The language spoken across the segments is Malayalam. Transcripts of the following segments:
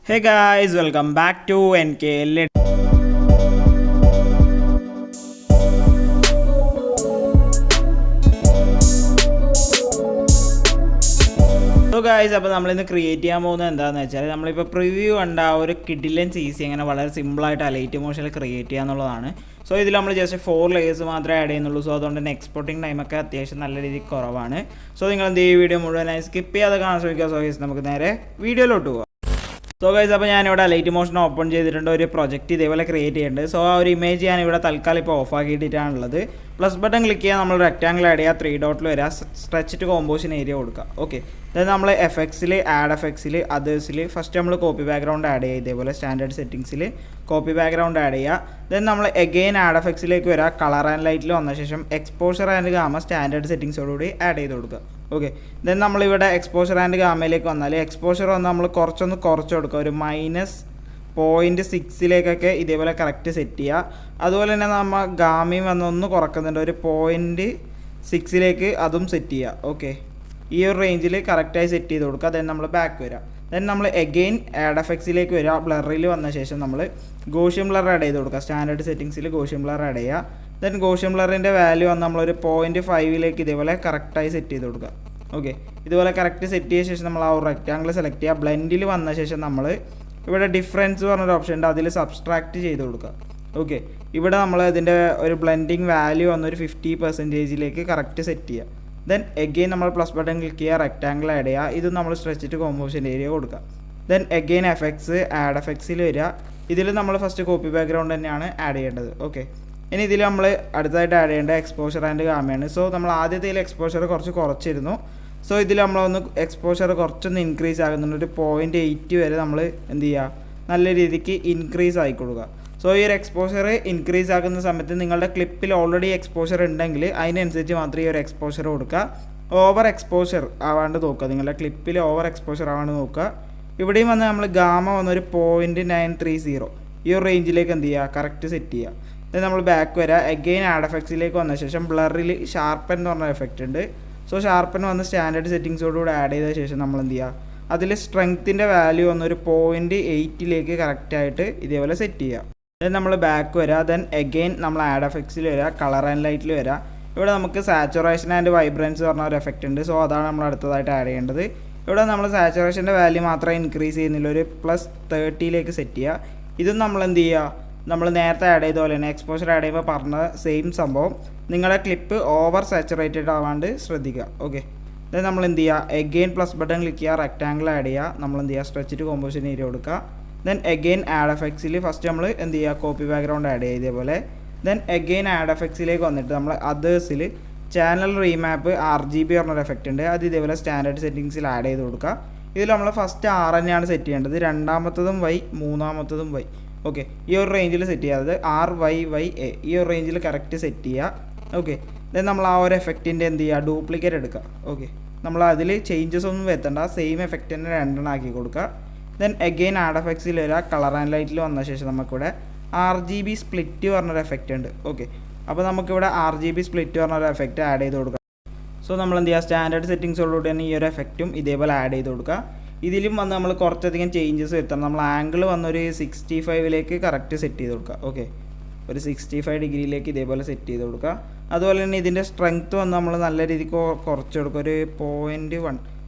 Hey guys, welcome back to NKL. So guys, അപ്പോൾ നമ്മൾ ഇന്ന് ക്രിയേറ്റ് ചെയ്യാൻ പോകുന്നത് എന്താണെന്ന് വെച്ചാൽ നമ്മളിപ്പോൾ പ്രിവ്യൂ കണ്ട ആ ഒരു കിഡിലൻ CC എങ്ങനെ വളരെ സിമ്പിളായിട്ട് അലൈറ്റ് മോഷനിൽ ക്രിയേറ്റ് ചെയ്യുക എന്നുള്ളതാണ്. സോ ഇതിൽ നമ്മൾ ജസ്റ്റ് 4 ലേയേഴ്സ് മാത്രമേ ആഡ് ചെയ്യുന്നുള്ളൂ. സോ അതുകൊണ്ട് തന്നെ എക്സ്പോർട്ടിംഗ് ടൈമൊക്കെ അത്യാവശ്യം നല്ല രീതിയിൽ കുറവാണ്. സോ നിങ്ങൾ എന്ത് ഈ വീഡിയോ മുഴുവനായി സ്കിപ്പ് ചെയ്യാതെ കാണാൻ ശ്രമിക്കുക. സോ ഗൈസ് നമുക്ക് നേരെ വീഡിയോയിലോട്ട് പോകാം. സോ ഗൈസ് അപ്പോൾ ഞാനിവിടെ അലൈറ്റ് മോഷൻ ഓപ്പൺ ചെയ്തിട്ടുണ്ട്. ഒരു പ്രൊജക്റ്റ് ഇതേപോലെ ക്രിയേറ്റ് ചെയ്യുന്നുണ്ട്. സോ ആ ഒരു ഇമേജ് ഞാൻ ഇവിടെ തൽക്കാലം ഇപ്പോൾ ഓഫ് ആക്കിയിട്ടാണുള്ളത്. പ്ലസ് ബട്ടൺ ക്ലിക്ക് ചെയ്യുക, നമ്മൾ റെക്റ്റാങ്കിൾ ആഡ് ചെയ്യുക, 3 ഡോട്ടിൽ വരിക, സ്ട്രെച്ച് ടു കോമ്പോസിഷൻ ഏരിയ കൊടുക്കുക. ഓക്കെ, അതായത് നമ്മൾ എഫക്ട്സിൽ ആഡ് എഫക്ട്സിൽ അതേഴ്സിൽ ഫസ്റ്റ് നമ്മൾ കോപ്പി ബാക്ക്ഗ്രൗണ്ട് ആഡ് ചെയ്യുക. ഇതേപോലെ സ്റ്റാൻഡേർഡ് സെറ്റിംഗ്സിൽ കോപ്പി ബാക്ക്ഗ്രൗണ്ട് ആഡ് ചെയ്യുക. ദെൻ നമ്മൾ എഗെയിൻ ആഡ് എഫക്ട്സിലേക്ക് വരിക, കളർ ആൻഡ് ലൈറ്റിൽ വന്ന ശേഷം എക്സ്പോഷർ ആൻഡ് ഗാമ സ്റ്റാൻഡേർഡ് സെറ്റിംഗ്സോടുകൂടി ആഡ് ചെയ്ത് കൊടുക്കുക. ഓക്കെ, ദെൻ നമ്മളിവിടെ എക്സ്പോഷർ ആൻഡ് ഗാമയിലേക്ക് വന്നാൽ എക്സ്പോഷർ വന്ന് നമ്മൾ കുറച്ച് കൊടുക്കുക, ഒരു -0.6 ഇതേപോലെ കറക്റ്റ് സെറ്റ് ചെയ്യുക. അതുപോലെ തന്നെ നമ്മൾ ഗാമയും വന്ന് കുറക്കുന്നുണ്ട്, ഒരു 0.6 അതും സെറ്റ് ചെയ്യുക. ഓക്കെ, ഈ ഒരു റേഞ്ചിൽ കറക്റ്റായി സെറ്റ് ചെയ്ത് കൊടുക്കുക. ദെൻ നമ്മൾ ബാക്ക് വരിക. ദെൻ നമ്മൾ എഗെയിൻ ആഡ് എഫക്ട്സിലേക്ക് വരിക, ബ്ലറിൽ വന്ന ശേഷം നമ്മൾ ഗോഷ്യൻ ബ്ലർ ആഡ് ചെയ്ത് കൊടുക്കുക. സ്റ്റാൻഡേർഡ് സെറ്റിംഗ്സിൽ ഗോഷ്യൻ ബ്ലർ ആഡ് ചെയ്യുക. ദെൻ ഗോഷ്യൻ ബ്ലറിൻ്റെ വാല്യൂ വന്ന് നമ്മളൊരു 0.5 ഇതേപോലെ കറക്റ്റായി സെറ്റ് ചെയ്ത് കൊടുക്കുക. ഓക്കെ, ഇതുപോലെ കറക്റ്റ് സെറ്റ് ചെയ്ത ശേഷം നമ്മൾ ആ ഒരു റെക്റ്റാങ്കിൾ സെലക്ട് ചെയ്യുക. ബ്ലെൻഡിൽ വന്ന ശേഷം നമ്മൾ ഇവിടെ ഡിഫറൻസ് പറഞ്ഞൊരു ഓപ്ഷൻ ഉണ്ട്, അതിൽ സബ്സ്ട്രാക്റ്റ് ചെയ്ത് കൊടുക്കുക. ഓക്കെ, ഇവിടെ നമ്മൾ ഇതിൻ്റെ ഒരു ബ്ലെൻഡിങ് വാല്യൂ വന്നൊരു 50% കറക്റ്റ് സെറ്റ് ചെയ്യുക. ദെൻ എഗെയിൻ നമ്മൾ പ്ലസ് ബട്ടൺ ക്ലിക്ക് ചെയ്യുക, റെക്റ്റാങ്കിൾ ആഡ് ചെയ്യുക, ഇത് നമ്മൾ സ്ട്രെച്ചിട്ട് കോമ്പോസിഷൻ ഏരിയ കൊടുക്കുക. ദെൻ എഗെയിൻ എഫക്ട്സ് ആഡ് എഫക്ട്സിൽ വരിക. ഇതിൽ നമ്മൾ ഫസ്റ്റ് കോപ്പി ബാക്ക്ഗ്രൗണ്ട് തന്നെയാണ് ആഡ് ചെയ്യേണ്ടത്. ഓക്കെ, ഇനി ഇതിൽ നമ്മൾ അടുത്തതായിട്ട് ആഡ് ചെയ്യേണ്ട എക്സ്പോഷർ ആൻഡ് ഗാമയാണ്. സോ നമ്മൾ ആദ്യത്തിൽ എക്സ്പോഷർ കുറച്ചിരുന്നു. സോ ഇതിൽ നമ്മളൊന്ന് എക്സ്പോഷർ കുറച്ചൊന്ന് ഇൻക്രീസ് ആകുന്നുണ്ട്, ഒരു 0.8 വരെ നമ്മൾ എന്ത് ചെയ്യുക, നല്ല രീതിക്ക് ഇൻക്രീസ് ആയി കൊടുക്കുക. സോ ഈ ഒരു എക്സ്പോഷർ ഇൻക്രീസ് ആക്കുന്ന സമയത്ത് നിങ്ങളുടെ ക്ലിപ്പിൽ ഓൾറെഡി എക്സ്പോഷർ ഉണ്ടെങ്കിൽ അതിനനുസരിച്ച് മാത്രമേ ഈ ഒരു എക്സ്പോഷർ കൊടുക്കുക. ഓവർ എക്സ്പോഷർ ആവാണ്ട് നോക്കുക, നിങ്ങളുടെ ക്ലിപ്പിൽ ഓവർ എക്സ്പോഷർ ആവാണ്ട് നോക്കുക. ഇവിടെയും വന്ന് നമ്മൾ ഗാമ വന്നൊരു 0.930 ഈ ഒരു റേഞ്ചിലേക്ക് എന്ത് ചെയ്യുക, കറക്റ്റ് സെറ്റ് ചെയ്യുക. ഇത് നമ്മൾ ബാക്ക് വരിക, എഗെയിൻ ആഡ് എഫക്ട്സിലേക്ക് വന്ന ശേഷം ബ്ലറിൽ ഷാർപ്പൻ എന്ന് പറഞ്ഞ എഫക്റ്റ് ഉണ്ട്. സോ ഷാർപ്പൻ വന്ന് സ്റ്റാൻഡേർഡ് സെറ്റിംഗ്സോടുകൂടി ആഡ് ചെയ്ത ശേഷം നമ്മൾ എന്ത് ചെയ്യുക, അതിൽ സ്ട്രെങ്ത്തിൻ്റെ വാല്യൂ വന്നൊരു 0.8 കറക്റ്റായിട്ട് ഇതേപോലെ സെറ്റ് ചെയ്യുക. ദെൻ നമ്മൾ ബാക്ക് വരിക. ദെൻ എഗെയിൻ നമ്മൾ ആഡ് എഫക്ട്സിൽ വരിക, കളർ ആൻഡ് ലൈറ്റിൽ വരിക. ഇവിടെ നമുക്ക് സാച്ചുറേഷൻ ആൻഡ് വൈബ്രൻസ് പറഞ്ഞ ഒരു എഫക്റ്റ് ഉണ്ട്. സോ അതാണ് നമ്മൾ അടുത്തതായിട്ട് ആഡ് ചെയ്യേണ്ടത്. ഇവിടെ നമ്മൾ സാച്ചുറേഷൻ്റെ വാല്യൂ മാത്രമേ ഇൻക്രീസ് ചെയ്യുന്നില്ല, ഒരു +30 സെറ്റ് ചെയ്യുക. ഇതും നമ്മൾ എന്ത് ചെയ്യുക, നമ്മൾ നേരത്തെ ആഡ് ചെയ്ത പോലെ തന്നെ എക്സ്പോഷർ ആഡ് ചെയ്യുമ്പോൾ പറഞ്ഞ സെയിം സംഭവം, നിങ്ങളുടെ ക്ലിപ്പ് ഓവർ സാച്ചുറേറ്റഡ് ആവാണ്ട് ശ്രദ്ധിക്കുക. ഓക്കെ, ഇത് നമ്മൾ എന്ത് ചെയ്യുക, എഗെയിൻ പ്ലസ് ബട്ടൺ ക്ലിക്ക് ചെയ്യുക, റെക്റ്റാങ്കിൾ ആഡ് ചെയ്യുക, നമ്മൾ എന്ത് ചെയ്യുക, സ്ട്രെച്ച് ടു കോമ്പോസിഷൻ ഏരിയ കൊടുക്കുക. ദെൻ എഗെയിൻ ആഡ് എഫക്ട്സിൽ ഫസ്റ്റ് നമ്മൾ എന്ത് ചെയ്യുക, കോപ്പി ബാക്ക്ഗ്രൗണ്ട് ആഡ് ചെയ്യുക ഇതേപോലെ. ദെൻ എഗെയിൻ ആഡ് എഫക്ട്സിലേക്ക് വന്നിട്ട് നമ്മൾ അതേഴ്സിൽ ചാനൽ റീമാപ്പ് RGB പറഞ്ഞൊരു എഫക്റ്റ് ഉണ്ട്, അത് ഇതേപോലെ സ്റ്റാൻഡേർഡ് സെറ്റിംഗ്സിൽ ആഡ് ചെയ്ത് കൊടുക്കുക. ഇതിൽ നമ്മൾ ഫസ്റ്റ് 6 തന്നെയാണ് സെറ്റ് ചെയ്യേണ്ടത്, രണ്ടാമത്തതും Y, മൂന്നാമത്തതും Y. ഓക്കെ, ഈ ഒരു റേഞ്ചിൽ സെറ്റ് ചെയ്യുക, അതായത് RYYA ഈ ഒരു റേഞ്ചിൽ കറക്റ്റ് സെറ്റ് ചെയ്യുക. ഓക്കെ, ദെൻ നമ്മൾ ആ ഒരു എഫക്റ്റിൻ്റെ എന്ത് ചെയ്യുക, ഡ്യൂപ്ലിക്കേറ്റ് എടുക്കുക. ഓക്കെ, നമ്മൾ അതിൽ ചേഞ്ചസ് ഒന്നും വരുത്തണ്ട, സെയിം എഫക്റ്റ് തന്നെ 2 ആക്കി കൊടുക്കുക. ദെൻ എഗെയിൻ ആഡ് എഫക്ട്സിൽ വരിക, കളർ ആൻഡ് ലൈറ്റിൽ വന്ന ശേഷം നമുക്കിവിടെ RGB സ്പ്ലിറ്റ് പറഞ്ഞൊരു എഫക്റ്റ് ഉണ്ട്. ഓക്കെ, അപ്പോൾ നമുക്കിവിടെ RGB സ്പ്ലിറ്റ് പറഞ്ഞൊരു എഫക്റ്റ് ആഡ് ചെയ്ത് കൊടുക്കുക. സോ നമ്മൾ എന്ത് ചെയ്യുക, സ്റ്റാൻഡേർഡ് സെറ്റിംഗ്സോടുകൂടി തന്നെ ഈ ഒരു എഫക്റ്റും ഇതേപോലെ ആഡ് ചെയ്ത് കൊടുക്കുക. ഇതിലും വന്ന് നമ്മൾ കുറച്ചധികം ചേഞ്ചസ് വരുത്തണം. നമ്മൾ ആംഗിൾ വന്നൊരു 65 കറക്റ്റ് സെറ്റ് ചെയ്ത് കൊടുക്കുക. ഓക്കെ, ഒരു 65 ഡിഗ്രിയിലേക്ക് ഇതേപോലെ സെറ്റ് ചെയ്ത് കൊടുക്കുക. അതുപോലെ തന്നെ ഇതിൻ്റെ സ്ട്രെങ്ത്ത് വന്ന് നമ്മൾ നല്ല രീതിക്ക് കുറച്ച് കൊടുക്കുക, ഒരു 0.1.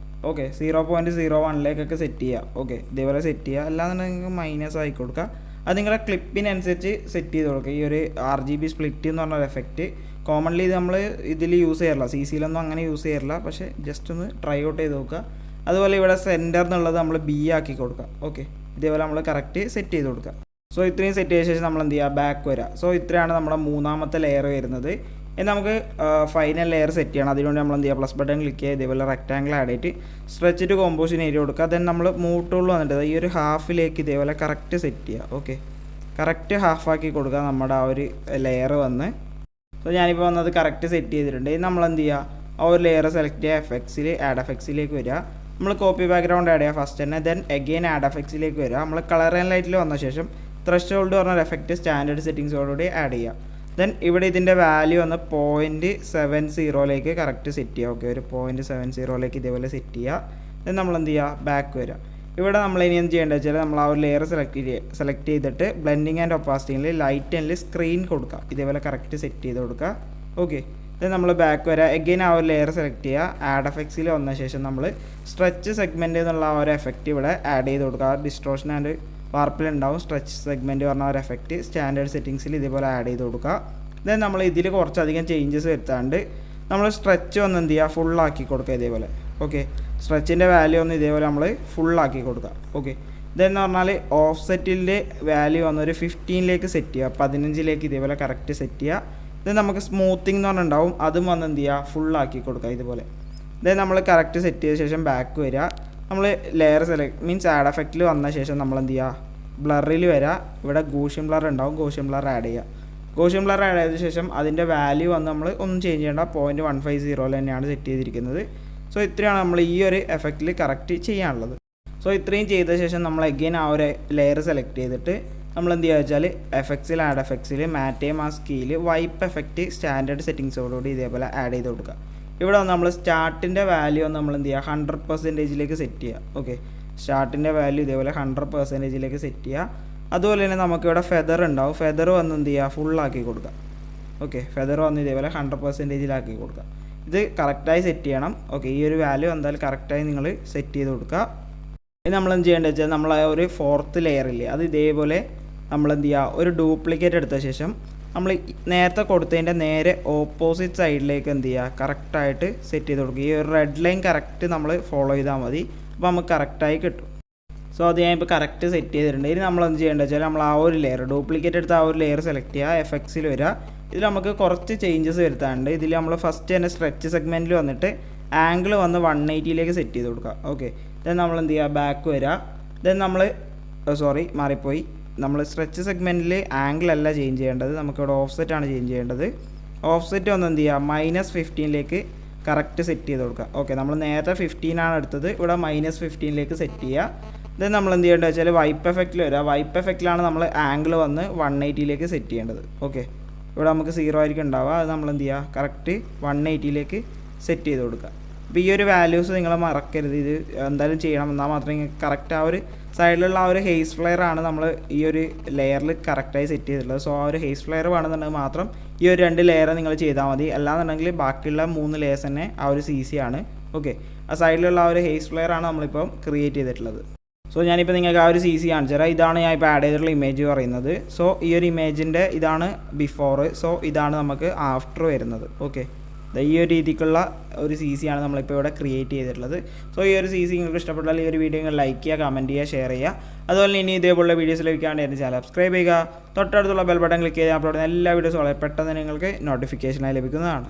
ഓക്കെ, 0.01 സെറ്റ് ചെയ്യുക. ഓക്കെ, ഇതേപോലെ സെറ്റ് ചെയ്യുക, അല്ലാന്നുണ്ടെങ്കിൽ മൈനസ് ആക്കി കൊടുക്കുക. അത് നിങ്ങളുടെ ക്ലിപ്പിനനുസരിച്ച് സെറ്റ് ചെയ്ത് കൊടുക്കുക. ഈ ഒരു RGB സ്പ്ലിറ്റ് എന്ന് പറഞ്ഞൊരു എഫക്റ്റ് കോമൺലി ഇത് നമ്മൾ ഇതിൽ യൂസ് ചെയ്യാറില്ല, CCയിലൊന്നും അങ്ങനെ യൂസ് ചെയ്യാറില്ല, പക്ഷേ ജസ്റ്റ് ഒന്ന് ട്രൈ ഔട്ട് ചെയ്ത് നോക്കുക. അതുപോലെ ഇവിടെ സെൻറ്റർ എന്നുള്ളത് നമ്മൾ B ആക്കി കൊടുക്കുക. ഓക്കെ, ഇതേപോലെ നമ്മൾ കറക്റ്റ് സെറ്റ് ചെയ്ത് കൊടുക്കുക. സോ ഇത്രയും സെറ്റ് ചെയ്ത ശേഷം നമ്മൾ എന്ത് ചെയ്യുക, ബാക്ക് വരിക. സോ ഇത്രയാണ് നമ്മുടെ മൂന്നാമത്തെ ലെയർ വരുന്നത്. ഇനി നമുക്ക് ഫൈനൽ ലെയർ സെറ്റ് ചെയ്യണം. അതിനുവേണ്ടി നമ്മൾ എന്ത് ചെയ്യുക, പ്ലസ് ബട്ടൺ ക്ലിക്ക് ചെയ്യുക, ഇതേപോലെ റെക്റ്റാങ്കിൾ ആഡ് ചെയ്തിട്ട് സ്ട്രെച്ച് ടു കോമ്പോസിഷൻ ഏരിയ കൊടുക്കുക. ദെൻ നമ്മൾ മൂവ് ടൂൾ വന്നിട്ട് ഈ ഒരു ഹാഫിലേക്ക് ഇതേപോലെ കറക്റ്റ് സെറ്റ് ചെയ്യുക. ഓക്കെ, കറക്റ്റ് ഹാഫാക്കി കൊടുക്കുക നമ്മുടെ ആ ഒരു ലെയർ വന്ന്. സോ ഞാനിപ്പോൾ വന്നത് കറക്റ്റ് സെറ്റ് ചെയ്തിട്ടുണ്ട്. ഇനി നമ്മൾ എന്ത് ചെയ്യുക, ആ ഒരു ലെയർ സെലക്ട് ചെയ്യുക, എഫക്ട്സിൽ ആഡ് എഫക്ട്സിലേക്ക് വരിക, നമ്മൾ കോപ്പി ബാക്ക്ഗ്രൗണ്ട് ആഡ് ചെയ്യുക ഫസ്റ്റ് തന്നെ. ദെൻ എഗെയിൻ ആഡ് എഫക്ട്സിലേക്ക് വരിക, നമ്മൾ കളർ ആൻഡ് ലൈറ്റിൽ വന്ന ശേഷം ത്രഷോൾഡ് പറഞ്ഞൊരു എഫക്റ്റ് സ്റ്റാൻഡേർഡ് സെറ്റിംഗ്സോടുകൂടി ആഡ് ചെയ്യുക. ദെൻ ഇവിടെ ഇതിൻ്റെ വാല്യൂ വന്ന് 0.70 കറക്റ്റ് സെറ്റ് ചെയ്യുക. ഓക്കെ, ഒരു 0.70 ഇതേപോലെ സെറ്റ് ചെയ്യുക. ദെൻ നമ്മൾ എന്ത് ചെയ്യുക, ബാക്ക് വരിക. ഇവിടെ നമ്മൾ ഇനി എന്ത് ചെയ്യേണ്ടത് വെച്ചാൽ നമ്മൾ ആ ഒരു ലെയർ സെലക്ട് ചെയ്തിട്ട് ബ്ലെൻഡിങ് ആൻഡ് ഒപ്പാസിറ്റിയിൽ ലൈറ്റ് ആൻഡ് സ്ക്രീൻ കൊടുക്കുക. ഇതേപോലെ കറക്റ്റ് സെറ്റ് ചെയ്ത് കൊടുക്കുക. ഓക്കെ, ഇത് നമ്മൾ ബാക്ക് വരാം. എഗെയിൻ ആ ഒരു ലെയർ സെലക്ട് ചെയ്യുക. ആഡ് എഫക്ട്സിൽ വന്ന ശേഷം നമ്മൾ സ്ട്രെച്ച് സെഗ്മെൻറ്റ് എന്നുള്ള ആ ഒരു എഫക്റ്റ് ഇവിടെ ആഡ് ചെയ്ത് കൊടുക്കുക. ഡിസ്ട്രോഷൻ ആൻഡ് വാർപ്പിലുണ്ടാവും സ്ട്രെച്ച് സെഗ്മെൻറ്റ് പറഞ്ഞ ഒരു എഫക്റ്റ് സ്റ്റാൻഡേർഡ് സെറ്റിങ്സിൽ ഇതേപോലെ ആഡ് ചെയ്ത് കൊടുക്കുക. ദെൻ നമ്മൾ ഇതിൽ കുറച്ചധികം ചേഞ്ചസ് വരുത്താണ്ട് നമ്മൾ സ്ട്രെച്ച് ഒന്ന് എന്ത് ചെയ്യുക, ഫുള്ളാക്കി കൊടുക്കുക ഇതേപോലെ. ഓക്കെ, സ്ട്രെച്ചിൻ്റെ വാല്യൂ ഒന്ന് ഇതേപോലെ നമ്മൾ ഫുള്ളാക്കി കൊടുക്കുക. ഓക്കെ, ഇതെന്ന് പറഞ്ഞാൽ ഓഫ് സെറ്റിൻ്റെ വാല്യൂ വന്നൊരു 15ലേക്ക് സെറ്റ് ചെയ്യുക. 15ലേക്ക് ഇതേപോലെ കറക്റ്റ് സെറ്റ് ചെയ്യുക. ഇത് നമുക്ക് സ്മൂത്തിങ് എന്ന് പറഞ്ഞിട്ടുണ്ടാവും, അതും വന്ന് എന്ത് ചെയ്യുക, ഫുള്ളാക്കി കൊടുക്കുക ഇതുപോലെ. ഇത് നമ്മൾ കറക്റ്റ് സെറ്റ് ചെയ്ത ശേഷം ബാക്ക് വരിക. നമ്മൾ ലെയർ സെലക്ട് മീൻസ് ആഡ് എഫക്റ്റിൽ വന്ന ശേഷം നമ്മൾ എന്ത് ചെയ്യുക, ബ്ലറിൽ വരിക. ഇവിടെ ഗോഷ്യൻ ബ്ലർ ഉണ്ടാവും, ഗോഷ്യൻ ബ്ലർ ആഡ് ചെയ്യുക. ഗോഷ്യൻ ബ്ലർ ആഡ് ചെയ്ത ശേഷം അതിൻ്റെ വാല്യൂ വന്ന് നമ്മൾ ഒന്നും ചേഞ്ച് ചെയ്യേണ്ട, 0.150 തന്നെയാണ് സെറ്റ് ചെയ്തിരിക്കുന്നത്. സോ ഇത്രയാണ് നമ്മൾ ഈ ഒരു എഫക്റ്റിൽ കറക്റ്റ് ചെയ്യാനുള്ളത്. സോ ഇത്രയും ചെയ്ത ശേഷം നമ്മൾ എഗെയിൻ ആ ഒരു ലെയർ സെലക്ട് ചെയ്തിട്ട് നമ്മൾ എന്ത് ചെയ്യുക വെച്ചാൽ എഫക്ട്സിൽ ആഡ് എഫക്ട്സിൽ മാറ്റേ മാസ്ക് കീയിൽ വൈപ്പ് എഫക്റ്റ് സ്റ്റാൻഡേർഡ് സെറ്റിങ്സോടുകൂടി ഇതേപോലെ ആഡ് ചെയ്ത് കൊടുക്കുക. ഇവിടെ വന്ന് നമ്മൾ സ്റ്റാർട്ടിൻ്റെ വാല്യൂ ഒന്ന് നമ്മൾ എന്ത് ചെയ്യുക, 100%ലേക്ക് സെറ്റ് ചെയ്യുക. ഓക്കെ, സ്റ്റാർട്ടിൻ്റെ വാല്യൂ ഇതേപോലെ 100%ലേക്ക് സെറ്റ് ചെയ്യുക. അതുപോലെ തന്നെ നമുക്കിവിടെ ഫെദർ ഉണ്ടാവും, ഫെദർ വന്ന് എന്ത് ചെയ്യുക, ഫുള്ളാക്കി കൊടുക്കുക. ഓക്കെ, ഫെദർ വന്ന് ഇതേപോലെ 100%ലാക്കി കൊടുക്കുക. ഇത് കറക്റ്റായി സെറ്റ് ചെയ്യണം. ഓക്കെ, ഈ ഒരു വാല്യൂ എന്തായാലും കറക്റ്റായി നിങ്ങൾ സെറ്റ് ചെയ്ത് കൊടുക്കുക. ഇത് നമ്മൾ എന്ത് ചെയ്യേണ്ടത് വെച്ചാൽ നമ്മൾ ആ ഒരു 4th ലെയറില്ലേ, അത് ഇതേപോലെ നമ്മൾ എന്ത് ചെയ്യുക, ഒരു ഡ്യൂപ്ലിക്കേറ്റ് എടുത്ത ശേഷം നമ്മൾ നേരത്തെ കൊടുത്തതിൻ്റെ നേരെ ഓപ്പോസിറ്റ് സൈഡിലേക്ക് എന്ത് ചെയ്യുക, കറക്റ്റായിട്ട് സെറ്റ് ചെയ്ത് കൊടുക്കുക. ഈ ഒരു റെഡ് ലൈൻ കറക്റ്റ് നമ്മൾ ഫോളോ ചെയ്താൽ മതി. അപ്പോൾ നമുക്ക് കറക്റ്റായി കിട്ടും. സോ അത് ഞാൻ ഇപ്പോൾ കറക്റ്റ് സെറ്റ് ചെയ്തിട്ടുണ്ട്. ഇനി നമ്മൾ എന്ത് ചെയ്യേണ്ടത് വെച്ചാൽ നമ്മൾ ആ ഒരു ലെയർ ഡ്യൂപ്ലിക്കേറ്റ് എടുത്ത് ആ ഒരു ലെയർ സെലക്ട് ചെയ്യുക, എഫക്ട്സിൽ വരിക. ഇതിൽ നമുക്ക് കുറച്ച് ചേഞ്ചസ് വരുത്താനുണ്ട്. ഇതിൽ നമ്മൾ ഫസ്റ്റ് തന്നെ സ്ട്രെച്ച് സെഗ്മെൻറ്റിൽ വന്നിട്ട് ആംഗിൾ വന്ന് 180ലേക്ക് സെറ്റ് ചെയ്ത് കൊടുക്കുക. ഓക്കെ, ദെൻ നമ്മൾ എന്ത് ചെയ്യുക, ബാക്ക് വരിക. ദെൻ നമ്മൾ മാറിപ്പോയി, നമ്മൾ സ്ട്രെച്ച് സെഗ്മെൻറ്റിൽ ആംഗിൾ അല്ല ചേഞ്ച് ചെയ്യേണ്ടത്, നമുക്കിവിടെ ഓഫ്സെറ്റ് ആണ് ചേഞ്ച് ചെയ്യേണ്ടത്. ഓഫ്സെറ്റ് ഒന്ന് എന്ത് ചെയ്യുക, -15ലേക്ക് കറക്റ്റ് സെറ്റ് ചെയ്ത് കൊടുക്കുക. ഓക്കെ, നമ്മൾ നേരത്തെ 15 ആണ് എടുത്തത്, ഇവിടെ -15ലേക്ക് സെറ്റ് ചെയ്യുക. ദെൻ നമ്മൾ എന്ത് ചെയ്യേണ്ടത് വെച്ചാൽ വൈപ്പ് എഫക്റ്റിൽ വരിക. വൈപ്പ് എഫക്റ്റിലാണ് നമ്മൾ ആംഗിൾ വന്ന് 180ലേക്ക് സെറ്റ് ചെയ്യേണ്ടത്. ഓക്കെ, ഇവിടെ നമുക്ക് 0 ആയിരിക്കും ഉണ്ടാവുക. അത് നമ്മൾ എന്ത് ചെയ്യുക, കറക്റ്റ് 180ലേക്ക് സെറ്റ് ചെയ്ത് കൊടുക്കുക. അപ്പോൾ ഈ ഒരു വാല്യൂസ് നിങ്ങൾ മറക്കരുത്, ഇത് എന്തായാലും ചെയ്യണം. എന്നാൽ മാത്രമേ നിങ്ങൾക്ക് കറക്റ്റ് ആ ഒരു സൈഡിലുള്ള ആ ഒരു ഹെയ്സ് ഫ്ലെയർ ആണ് നമ്മൾ ഈ ഒരു ലെയറിൽ കറക്റ്റായി സെറ്റ് ചെയ്തിട്ടുള്ളത്. സോ ആ ഒരു ഹെയ്സ് ഫ്ലെയർ വേണമെന്നുണ്ടെങ്കിൽ മാത്രം ഈ ഒരു 2 ലെയർ നിങ്ങൾ ചെയ്താൽ മതി. അല്ലാന്നുണ്ടെങ്കിൽ ബാക്കിയുള്ള 3 ലെയേഴ്സ് തന്നെ ആ ഒരു CC ആണ്. ഓക്കെ, ആ സൈഡിലുള്ള ആ ഒരു ഹെയ്സ് ഫ്ലെയർ ആണ് നമ്മളിപ്പം ക്രിയേറ്റ് ചെയ്തിട്ടുള്ളത്. സോ ഞാനിപ്പോൾ നിങ്ങൾക്ക് ആ ഒരു CC കാണിച്ചു തരാം. ഇതാണ് ഞാൻ ഇപ്പോൾ ആഡ് ചെയ്തിട്ടുള്ള ഇമേജ് പറയുന്നത്. സോ ഈ ഒരു ഇമേജിൻ്റെ ഇതാണ് ബിഫോർ, സോ ഇതാണ് നമുക്ക് ആഫ്റ്റർ വരുന്നത്. ഓക്കെ, ഈ ഒരു രീതിക്കുള്ള ഒരു CC ആണ് നമ്മളിപ്പോൾ ഇവിടെ ക്രിയേറ്റ് ചെയ്തിട്ടുള്ളത്. സോ ഈ ഒരു CC നിങ്ങൾക്ക് ഇഷ്ടപ്പെട്ടാൽ ഈ ഒരു വീഡിയോ നിങ്ങൾ ലൈക്ക് ചെയ്യുക, കമൻറ്റ് ചെയ്യുക, ഷെയർ ചെയ്യുക. അതുപോലെ ഇനി ഇതേപോലുള്ള വീഡിയോസ് ലഭിക്കാണ്ട് എൻ്റെ ചാനൽ സബ്സ്ക്രൈബ് ചെയ്യുക. തൊട്ടടുത്തുള്ള ബെൽ ബട്ടൺ ക്ലിക്ക് ചെയ്ത് അപ്ലോഡ് ചെയ്യുന്ന എല്ലാ വീഡിയോസും വളരെ പെട്ടെന്ന് നിങ്ങൾക്ക് നോട്ടിഫിക്കേഷനായി ലഭിക്കുന്നതാണ്.